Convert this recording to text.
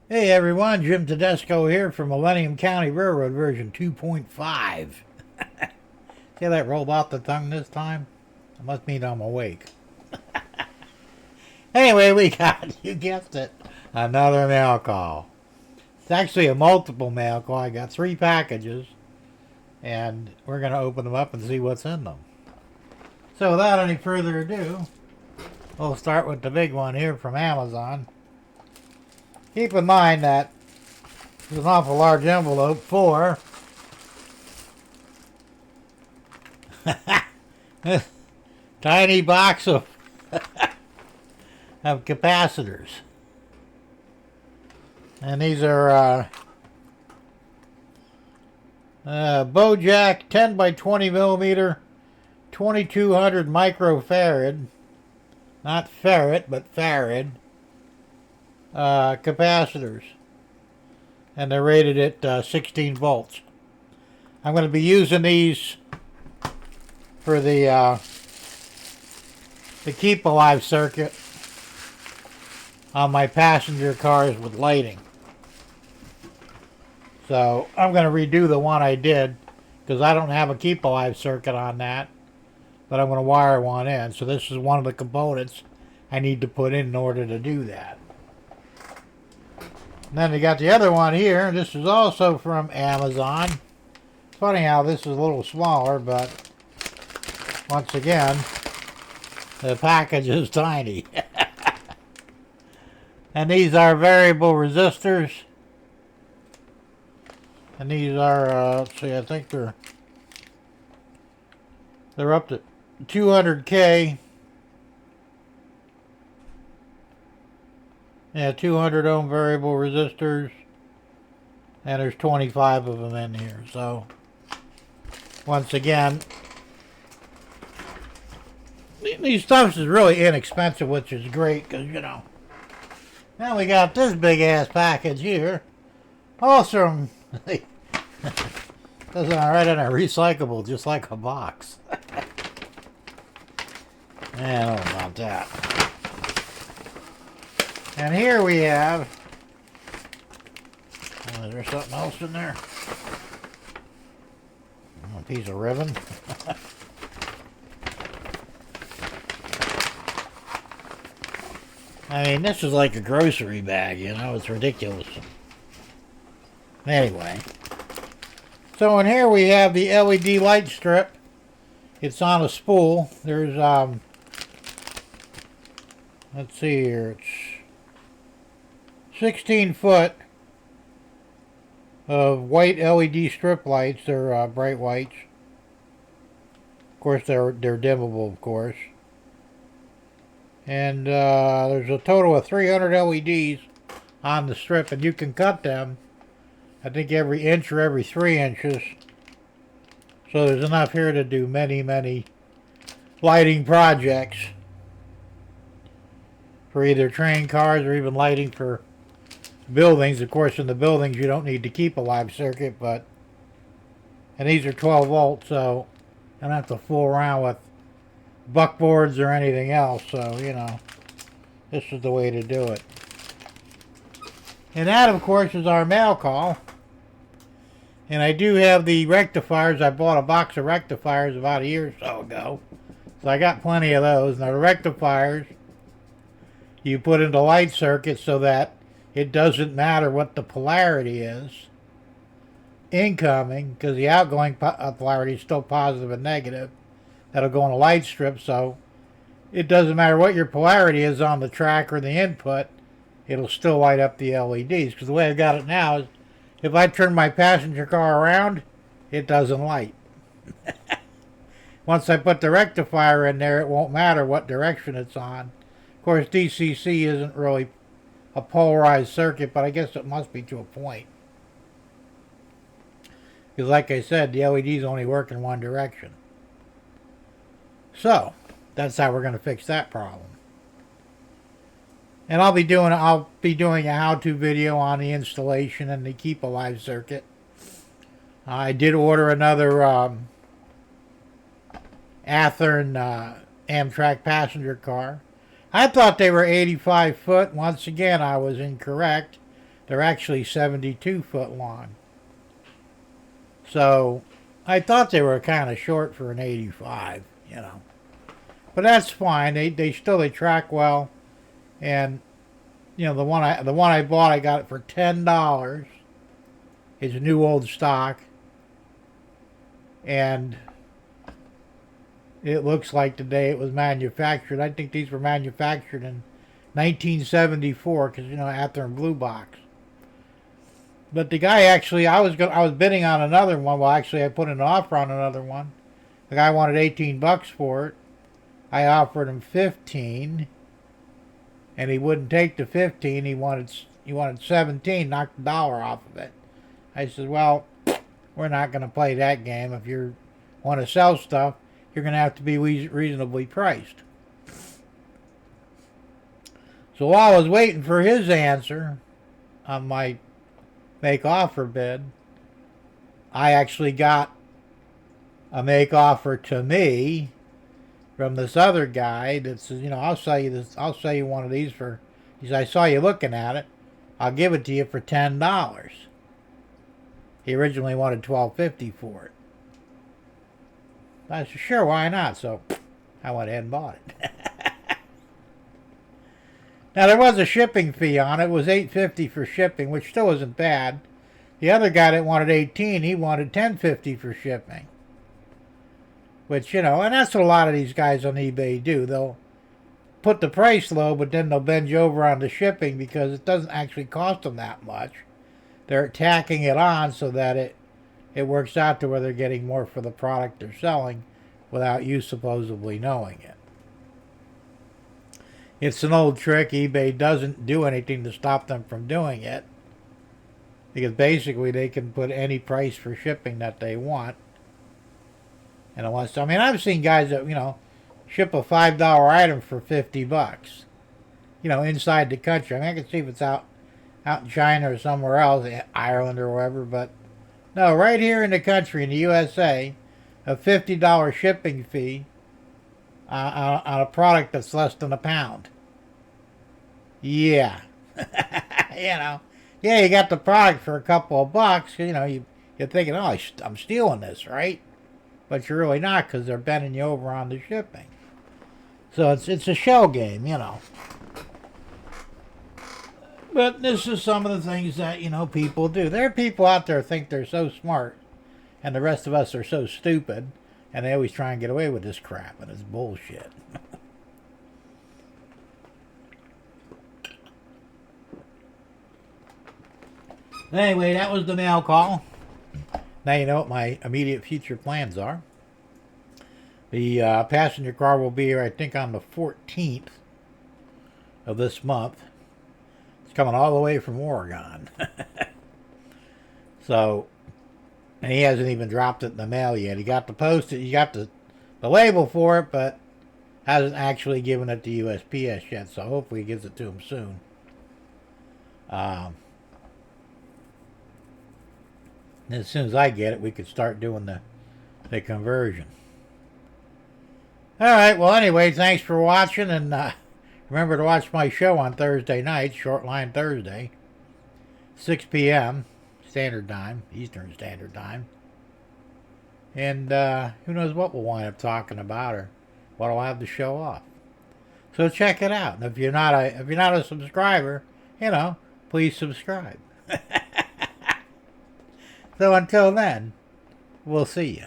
Hey everyone, Jim Tedesco here from Millennium County Railroad version 2.5. See how that rolled off the tongue this time? It must mean I'm awake. Anyway, we got, you guessed it, another mail call. It's actually a multiple mail call. I got 3 packages, and we're going to open them up and see what's in them. So without any further ado, we'll start with the big one here from Amazon. Keep in mind that there's an awful large envelope for this tiny box of capacitors. And these are Bojack 10 by 20 millimeter 2200 microfarad, not farad, but farad capacitors. And they're rated at 16 volts. I'm going to be using these for the keep alive circuit on my passenger cars with lighting. So I'm going to redo the one I did because I don't have a keep alive circuit on that, but I'm going to wire one in. So this is one of the components I need to put in order to do that. And then they got the other one here. This is also from Amazon. Funny how this is a little smaller, but once again, the package is tiny. And these are variable resistors. And these are, let's see, I think they're up to 200K. Yeah, 200 ohm variable resistors. And there's 25 of them in here. So, once again, these stuffs is really inexpensive, which is great because, you know. Now we got this big ass package here. Also, doesn't alright on a recyclable, just like a box. I don't know about that. And here we have. Oh, is there something else in there? Oh, a piece of ribbon. I mean, this is like a grocery bag, you know, it's ridiculous. Anyway. So in here we have the LED light strip. It's on a spool. There's, let's see here, it's 16 foot of white LED strip lights. They're bright whites. Of course, they're dimmable, of course. And there's a total of 300 LEDs on the strip, and you can cut them, I think, every inch or every 3 inches. So there's enough here to do many, many lighting projects for either train cars or even lighting for buildings. Of course, in the buildings you don't need to keep a live circuit, but and these are 12 volts, so I don't have to fool around with buckboards or anything else. So, you know, this is the way to do it. And that, of course, is our mail call. And I do have the rectifiers. I bought a box of rectifiers about a year or so ago, so I got plenty of those. Now the rectifiers you put into light circuits so that it doesn't matter what the polarity is incoming, because the outgoing polarity is still positive and negative. That'll go on a light strip, so it doesn't matter what your polarity is on the track or the input, it'll still light up the LEDs. Because the way I've got it now is, if I turn my passenger car around, it doesn't light. Once I put the rectifier in there, it won't matter what direction it's on. Of course, DCC isn't really a polarized circuit, but I guess it must be to a point. Because like I said, the LEDs only work in one direction. So, that's how we're going to fix that problem. And I'll be doing a how-to video on the installation and the keep alive circuit. I did order another Athearn Amtrak passenger car. I thought they were 85 foot. Once again, I was incorrect. They're actually 72 foot long. So I thought they were kind of short for an 85, you know. But that's fine. They track well. And you know, the one I bought, I got it for $10. It's new old stock. And it looks like the day it was manufactured. I think these were manufactured in 1974, because you know, after in blue box. But the guy actually, I was bidding on another one. Well, actually, I put an offer on another one. The guy wanted $18 for it. I offered him 15, and he wouldn't take the 15. He wanted 17. Knocked the dollar off of it. I said, well, we're not going to play that game. If you want to sell stuff, you're going to have to be reasonably priced. So while I was waiting for his answer on my make offer bid, I actually got a make offer to me from this other guy that says, you know, I'll sell you one of these for, he said, I saw you looking at it, I'll give it to you for $10. He originally wanted $12.50 for it. I said, sure, why not? So I went ahead and bought it. Now, there was a shipping fee on it. It was $8.50 for shipping, which still isn't bad. The other guy that wanted 18, he wanted $10.50 for shipping. Which, you know, and that's what a lot of these guys on eBay do. They'll put the price low, but then they'll bend you over on the shipping because it doesn't actually cost them that much. They're tacking it on so that it works out to where they're getting more for the product they're selling without you supposedly knowing it. It's an old trick. eBay doesn't do anything to stop them from doing it, because basically they can put any price for shipping that they want. And unless, I mean, I've seen guys that, you know, ship a $5 item for $50, you know, inside the country. I mean, I can see if it's out in China or somewhere else, Ireland or wherever, but no, right here in the country, in the USA, a $50 shipping fee on a product that's less than a pound. Yeah. You know, yeah, you got the product for a couple of bucks, you know, you're thinking, oh, I'm stealing this, right? But you're really not, because they're bending you over on the shipping. So it's a shell game, you know. But this is some of the things that, you know, people do. There are people out there who think they're so smart, and the rest of us are so stupid, and they always try and get away with this crap, and it's bullshit. Anyway, that was the mail call. Now you know what my immediate future plans are. The passenger car will be here, I think, on the 14th of this month. It's coming all the way from Oregon. So, and he hasn't even dropped it in the mail yet. He got the he got the label for it, but hasn't actually given it to USPS yet. So hopefully he gives it to him soon. As soon as I get it, we could start doing the conversion. Alright, well anyway, thanks for watching, and remember to watch my show on Thursday night, Short Line Thursday, 6 p.m. Standard Time, Eastern Standard Time. And who knows what we'll wind up talking about, or what I'll have to show off. So check it out. And if you're not a subscriber, you know, please subscribe. So until then, we'll see you.